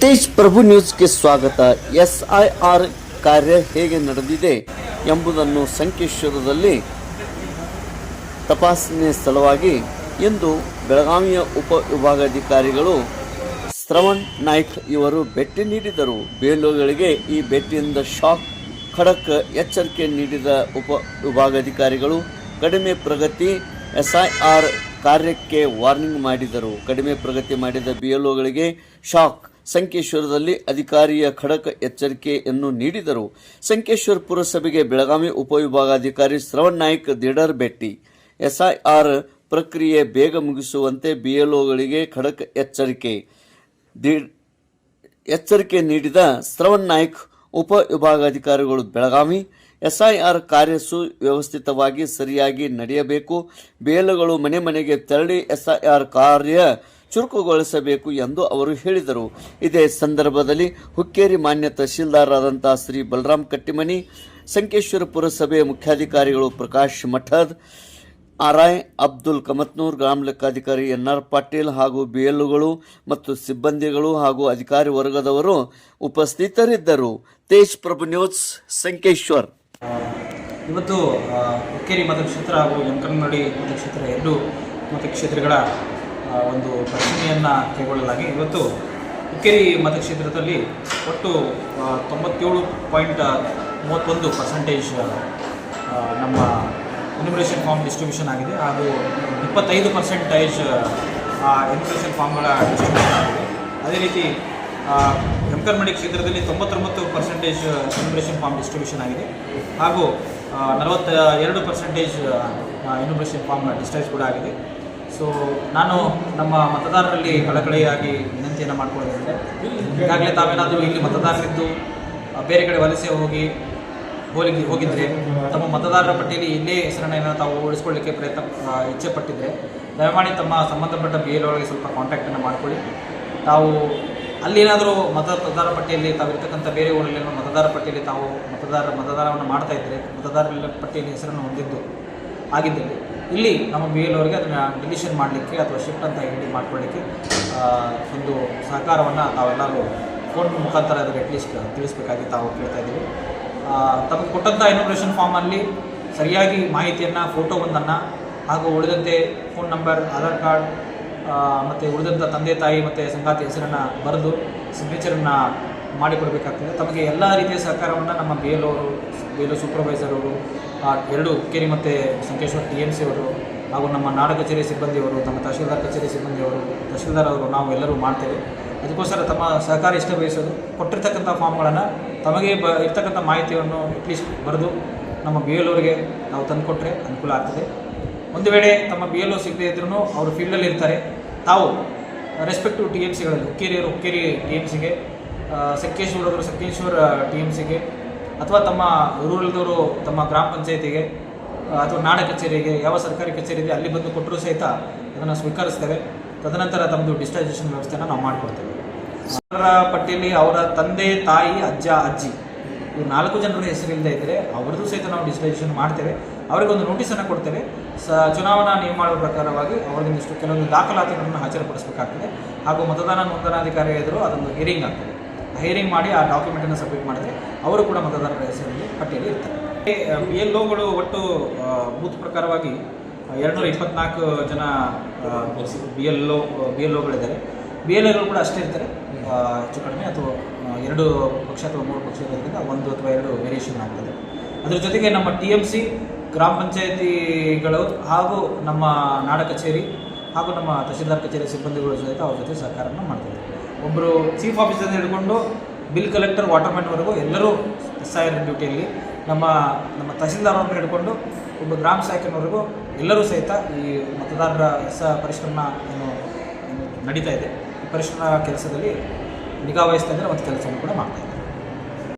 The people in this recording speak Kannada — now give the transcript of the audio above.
ತೇಜ್ ಪ್ರಭು ನ್ಯೂಸ್ಗೆ ಸ್ವಾಗತ. SIR ಕಾರ್ಯ ಹೇಗೆ ನಡೆದಿದೆ ಎಂಬುದನ್ನು ಸಂಕೇಶ್ವರದಲ್ಲಿ ತಪಾಸಣೆ ಸಲುವಾಗಿ ಇಂದು ಬೆಳಗಾವಿಯ ಉಪವಿಭಾಗಾಧಿಕಾರಿಗಳು ಶ್ರವಣ್ ನಾಯ್ಕ್ ಇವರು ಭೇಟಿ ನೀಡಿದರು. ಬೇಲೂರುಗಳಿಗೆ ಈ ಭೇಟಿಯಿಂದ ಶಾಕ್, ಖಡಕ್ ಎಚ್ಚರಿಕೆ ನೀಡಿದ ಉಪವಿಭಾಗಾಧಿಕಾರಿಗಳು ಕಡಿಮೆ ಪ್ರಗತಿ SIR ಕಾರ್ಯಕ್ಕೆ ವಾರ್ನಿಂಗ್ ಮಾಡಿದರು. ಕಡಿಮೆ ಪ್ರಗತಿ ಮಾಡಿದ BLOಗಳಿಗೆ ಶಾಕ್. ಸಂಕೇಶ್ವರದಲ್ಲಿ ಅಧಿಕಾರಿಯ ಖಡಕ್ ಎಚ್ಚರಿಕೆಯನ್ನು ನೀಡಿದರು. ಸಂಕೇಶ್ವರ ಪುರಸಭೆಗೆ ಬೆಳಗಾವಿ ಉಪವಿಭಾಗಾಧಿಕಾರಿ ಶ್ರವಣ್ ನಾಯ್ಕ್ ದಿಢೀರ್ ಭೇಟಿ. SIR ಪ್ರಕ್ರಿಯೆ ಬೇಗ ಮುಗಿಸುವಂತೆ BLOಗಳಿಗೆ ಖಡಕ್ ಎಚ್ಚರಿಕೆ ನೀಡಿದ ಶ್ರವಣ್ ನಾಯ್ಕ್ ಉಪವಿಭಾಗಾಧಿಕಾರಿಗಳು ಬೆಳಗಾವಿ SIR ಕಾರ್ಯ ಸುವ್ಯವಸ್ಥಿತವಾಗಿ ಸರಿಯಾಗಿ ನಡೆಯಬೇಕು. BLOಗಳು ಮನೆ ಮನೆಗೆ ತೆರಳಿ SIR ಕಾರ್ಯ ಚುರುಕುಗೊಳಿಸಬೇಕು ಎಂದು ಅವರು ಹೇಳಿದರು. ಇದೇ ಸಂದರ್ಭದಲ್ಲಿ ಹುಕ್ಕೇರಿ ಮಾನ್ಯ ತಹಶೀಲ್ದಾರರಾದಂತಹ ಶ್ರೀ ಬಲರಾಮ್ ಕಟ್ಟಿಮನಿ, ಸಂಕೇಶ್ವರ ಪುರಸಭೆಯ ಮುಖ್ಯಾಧಿಕಾರಿಗಳು ಪ್ರಕಾಶ್ ಮಠದ್, RI ಅಬ್ದುಲ್ ಕಮತ್ನೂರ್, ಗ್ರಾಮ ಲೆಕ್ಕಾಧಿಕಾರಿ NR ಪಾಟೀಲ್ ಹಾಗೂ BLOಗಳು ಮತ್ತು ಸಿಬ್ಬಂದಿಗಳು ಹಾಗೂ ಅಧಿಕಾರಿ ವರ್ಗದವರು ಉಪಸ್ಥಿತರಿದ್ದರು. ತೇಜ್ ಪ್ರಭು ನ್ಯೂಸ್, ಸಂಕೇಶ್ವರ್. ಇವತ್ತು ಹುಕ್ಕೇರಿ ಮತಕ್ಷೇತ್ರ ಹಾಗೂ ಯಮಕನಮರಡಿ ಮತಕ್ಷೇತ್ರ ಎರಡು ಮತಕ್ಷೇತ್ರಗಳ ಒಂದು ಪರಿಶೀಲನೆಯನ್ನು ಕೈಗೊಳ್ಳಲಾಗಿ ಇವತ್ತು ಹುಕ್ಕೇರಿ ಮತಕ್ಷೇತ್ರದಲ್ಲಿ ಒಟ್ಟು 97.31% ನಮ್ಮ ಎನ್ಯುಮರೇಷನ್ ಫಾರ್ಮ್ ಡಿಸ್ಟ್ರಿಬ್ಯೂಷನ್ ಆಗಿದೆ ಹಾಗೂ 25% ಎನ್ಯುಮರೇಷನ್ ಫಾರ್ಮ್ಗಳ ಡಿಸ್ಟ್ರಿಬ್ಯೂಷನ್ ಆಗಿದೆ. ಅದೇ ರೀತಿ ಯಮಕನಮರಡಿ ಕ್ಷೇತ್ರದಲ್ಲಿ 99% ಎನ್ಯುಮರೇಷನ್ ಫಾರ್ಮ್ ಡಿಸ್ಟ್ರಿಬ್ಯೂಷನ್ ಆಗಿದೆ ಹಾಗೂ 42% ಎನ್ಯುಮರೇಷನ್ ಫಾರ್ಮ್ ಡಿಸ್ಚಾರ್ಜ್ ಕೂಡ ಆಗಿದೆ. ಸೊ ನಾನು ನಮ್ಮ ಮತದಾರರಲ್ಲಿ ಕಳಕಳಿಯಾಗಿ ವಿನಂತಿಯನ್ನು ಮಾಡಿಕೊಳ್ಳೋದಿದೆ. ಈಗಾಗಲೇ ತಾವೇನಾದರೂ ಇಲ್ಲಿ ಮತದಾರರಿದ್ದು ಬೇರೆ ಕಡೆ ವಲಸೆ ಹೋಗಿದ್ದರೆ ತಮ್ಮ ಮತದಾರರ ಪಟ್ಟಿಯಲ್ಲಿ ಇಲ್ಲೇ ಹೆಸರನ್ನು ತಾವು ಉಳಿಸ್ಕೊಳ್ಳಿಕ್ಕೆ ಇಚ್ಛೆ ಪಟ್ಟಿದ್ದರೆ ದಯಮಾಡಿ ತಮ್ಮ ಸಂಬಂಧಪಟ್ಟ BLOಗಳಿಗೆ ಸ್ವಲ್ಪ ಕಾಂಟ್ಯಾಕ್ಟನ್ನು ಮಾಡಿಕೊಳ್ಳಿ. ತಾವು ಅಲ್ಲೇನಾದರೂ ಮತದಾರರ ಪಟ್ಟಿಯಲ್ಲಿ ತಾವಿರ್ತಕ್ಕಂಥ ಬೇರೆ ಊರಲ್ಲಿ ಮತದಾರ ಪಟ್ಟಿಯಲ್ಲಿ ತಾವು ಮತದಾರವನ್ನು ಮಾಡ್ತಾ ಇದ್ದರೆ ಮತದಾರರ ಪಟ್ಟಿಯಲ್ಲಿ ಹೆಸರನ್ನು ಆಗಿದ್ದಲ್ಲಿ ಇಲ್ಲಿ ನಮ್ಮ BLOರಿಗೆ ಅದನ್ನು ಡಿಲೀಷನ್ ಮಾಡಲಿಕ್ಕೆ ಅಥವಾ ಶಿಫ್ಟ್ ಅಂತ ಹೇಳಿ ಮಾಡ್ಕೊಳ್ಳಿಕ್ಕೆ ಒಂದು ಸಹಕಾರವನ್ನು ತಾವೆಲ್ಲರೂ ಫೋನ್ ಮುಖಾಂತರ ಅದಕ್ಕೆ ಅಟ್ಲೀಸ್ಟ್ ತಿಳಿಸ್ಬೇಕಾಗಿ ತಾವು ಕೇಳ್ತಾ ಇದ್ದೀವಿ. ತಮಗೆ ಕೊಟ್ಟಂಥ ಎನ್ಯುಮರೇಷನ್ ಫಾರ್ಮಲ್ಲಿ ಸರಿಯಾಗಿ ಮಾಹಿತಿಯನ್ನು, ಫೋಟೋ ಒಂದನ್ನು ಹಾಗೂ ಉಳಿದಂತೆ ಫೋನ್ ನಂಬರ್, ಆಧಾರ್ ಕಾರ್ಡ್ ಮತ್ತು ಉಳಿದಂಥ ತಂದೆ ತಾಯಿ ಮತ್ತು ಸಂಗಾತಿ ಹೆಸರನ್ನು ಬರೆದು ಸಿಗ್ನೇಚರನ್ನು ಮಾಡಿಕೊಡಬೇಕಾಗ್ತದೆ. ತಮಗೆ ಎಲ್ಲ ರೀತಿಯ ಸಹಕಾರವನ್ನು ನಮ್ಮ BLO ಸೂಪರ್ವೈಸರ್ ಅವರು, ಎರಡು ಹುಕ್ಕೇರಿ ಮತ್ತು ಸಂಕೇಶ್ವರ TMC ಅವರು ಹಾಗೂ ನಮ್ಮ ನಾಡ ಕಚೇರಿ ಸಿಬ್ಬಂದಿಯವರು, ನಮ್ಮ ತಹಶೀಲ್ದಾರ್ ಕಚೇರಿ ಸಿಬ್ಬಂದಿಯವರು, ತಹಶೀಲ್ದಾರ್ ಅವರು ನಾವು ಎಲ್ಲರೂ ಮಾಡ್ತೇವೆ. ಅದಕ್ಕೋಸ್ಕರ ತಮ್ಮ ಸಹಕಾರ ಇಷ್ಟ ಬಯಸೋದು, ಕೊಟ್ಟಿರ್ತಕ್ಕಂಥ ಫಾರ್ಮ್ಗಳನ್ನು ತಮಗೆ ಇರ್ತಕ್ಕಂಥ ಮಾಹಿತಿಯನ್ನು ಅಟ್ಲೀಸ್ಟ್ ಬರೆದು ನಮ್ಮ BLOರಿಗೆ ನಾವು ತಂದುಕೊಟ್ರೆ ಅನುಕೂಲ ಆಗ್ತದೆ. ಒಂದು ವೇಳೆ ತಮ್ಮ BLO ಸಿಗದೇ ಇದ್ರೂ ಅವರು ಫೀಲ್ಡಲ್ಲಿ ಇರ್ತಾರೆ, ತಾವು ರೆಸ್ಪೆಕ್ಟಿವ್ TMCಗಳಲ್ಲಿ ಹುಕ್ಕೇರಿಯವರು ಹುಕ್ಕೇರಿ TMCಗೆ, ಸಂಕೇಶ್ವರವರು ಸಂಕೇಶ್ವರ TMCಗೆ ಅಥವಾ ತಮ್ಮ ರೂರಲ್ದವರು ತಮ್ಮ ಗ್ರಾಮ ಪಂಚಾಯತಿಗೆ ಅಥವಾ ನಾಡ ಕಚೇರಿಗೆ, ಯಾವ ಸರ್ಕಾರಿ ಕಚೇರಿ ಇದೆ ಅಲ್ಲಿ ಬಂದು ಕೊಟ್ಟರೂ ಸಹಿತ ಅದನ್ನು ಸ್ವೀಕರಿಸ್ತೇವೆ. ತದನಂತರ ತಮ್ಮದು ಡಿಸ್ಟ್ರಿಬ್ಯೂಷನ್ ವ್ಯವಸ್ಥೆಯನ್ನು ನಾವು ಮಾಡಿಕೊಡ್ತೇವೆ. ಅವರ ಪಟ್ಟಿಯಲ್ಲಿ ಅವರ ತಂದೆ ತಾಯಿ, ಅಜ್ಜ ಅಜ್ಜಿ ಇವು 4 ಜನರ ಹೆಸರಿಲ್ಲದೆ ಇದ್ದರೆ ಅವ್ರದ್ದು ಸಹಿತ ನಾವು ಡಿಸ್ಟ್ರಿಬ್ಯೂಷನ್ ಮಾಡ್ತೇವೆ. ಅವರಿಗೆ ಒಂದು ನೋಟಿಸನ್ನು ಕೊಡ್ತೇವೆ. ಚುನಾವಣಾ ನಿಯಮಾವಳಿ ಪ್ರಕಾರವಾಗಿ ಅವರಿಗೊಂದಿಷ್ಟು ಕೆಲವೊಂದು ದಾಖಲಾತಿಗಳನ್ನು ಹಾಜರುಪಡಿಸಬೇಕಾಗ್ತದೆ ಹಾಗೂ ಮತದಾನ ನೋಂದಣಾಧಿಕಾರಿ ಎದುರು ಅದೊಂದು ಹಿಯರಿಂಗ್ ಆಗ್ತದೆ. ಹಿಯರಿಂಗ್ ಮಾಡಿ ಆ ಡಾಕ್ಯುಮೆಂಟನ್ನು ಸಬ್ಮಿಟ್ ಮಾಡಿದ್ರೆ ಅವರು ಕೂಡ ಮತದಾರರ ಹೆಸರಲ್ಲಿ ಪಟ್ಟಿಯಲ್ಲಿ ಇರ್ತಾರೆ. BLOಗಳು ಒಟ್ಟು ಬೂತ್ ಪ್ರಕಾರವಾಗಿ 224 ಜನ BLOಗಳಿದ್ದಾರೆ. BLOಗಳು ಕೂಡ ಅಷ್ಟೇ ಇರ್ತಾರೆ, ಹೆಚ್ಚು ಕಡಿಮೆ ಅಥವಾ 2 ಪಕ್ಷ ಅಥವಾ 3 ಪಕ್ಷ ಇರೋದ್ರಿಂದ 1 ಅಥವಾ 2 ವೇರಿಯೇಷನ್ ಆಗ್ತದೆ. ಅದರ ಜೊತೆಗೆ ನಮ್ಮ TMC, ಗ್ರಾಮ ಪಂಚಾಯತಿಗಳು ಹಾಗೂ ನಮ್ಮ ನಾಡ ಕಚೇರಿ ಹಾಗೂ ನಮ್ಮ ತಹಶೀಲ್ದಾರ್ ಕಚೇರಿ ಸಿಬ್ಬಂದಿಗಳು ಸಹಿತ ಅವ್ರ ಜೊತೆ ಸಹಕಾರವನ್ನು ಮಾಡ್ತಾರೆ. ಒಬ್ಬರು ಚೀಫ್ ಆಫೀಸರ್ ಹಿಡ್ಕೊಂಡು ಬಿಲ್ ಕಲೆಕ್ಟರ್, ವಾಟರ್ಮ್ಯಾನ್ವರೆಗೂ ಎಲ್ಲರೂ SIR ಡ್ಯೂಟಿಯಲ್ಲಿ, ನಮ್ಮ ತಹಶೀಲ್ದಾರವ್ರನ್ನ ಹಿಡ್ಕೊಂಡು ಒಬ್ಬ ಗ್ರಾಮ ಸಹಾಯಕನವರೆಗೂ ಎಲ್ಲರೂ ಸಹಿತ ಈ ಮತದಾರರ ಪರಿಷ್ಕರಣಾ ಏನು ನಡೀತಾ ಇದೆ, ಈ ಪರಿಷ್ಕರಣಾ ಕೆಲಸದಲ್ಲಿ ನಿಗಾ ವಹಿಸ್ತಾ ಇದ್ದಾರೆ ಮತ್ತು ಕೆಲಸವನ್ನು ಕೂಡ ಮಾಡ್ತಾ ಇದ್ದಾರೆ.